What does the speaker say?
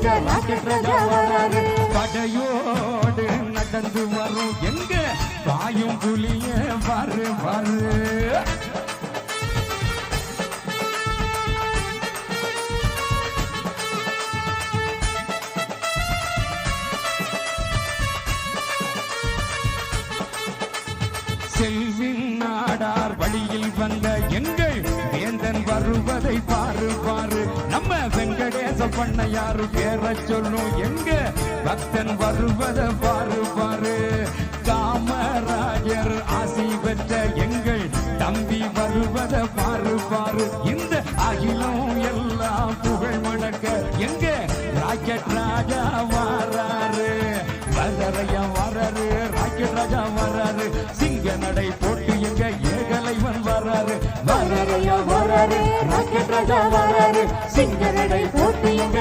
எங்க ராக்கெட் ராஜா வராரு. படையோடு நடந்து வரும் எங்க பாயும் புலிய பாரு பாரு. செல்வின் நாடார் வழியில் வந்த எங்கள் வேந்தன் வருவதை பாரு பாரு. நம்ம வெங்கடேச பண்ணையாரு பேர சொல்லும் எங்க பக்தன் வருவதை பாரு பாரு. காமராஜர் ஆசி பெற்ற எங்கள் தம்பி வருவதை பாரு பாரு. இந்த அகிலம் எல்லாம் புகழ் மணக்க எங்க ராக்கெட் ராஜா வராரு. வராரையா வராரு, ராக்கெட் ராஜா வராரு. சிங்க நடை போட்டு எங்க ஏகலைவன் வராரு. வராரையா வராரு, ராக்கெட் ராஜா வராரு. சிங்க நடை போட்டு எங்க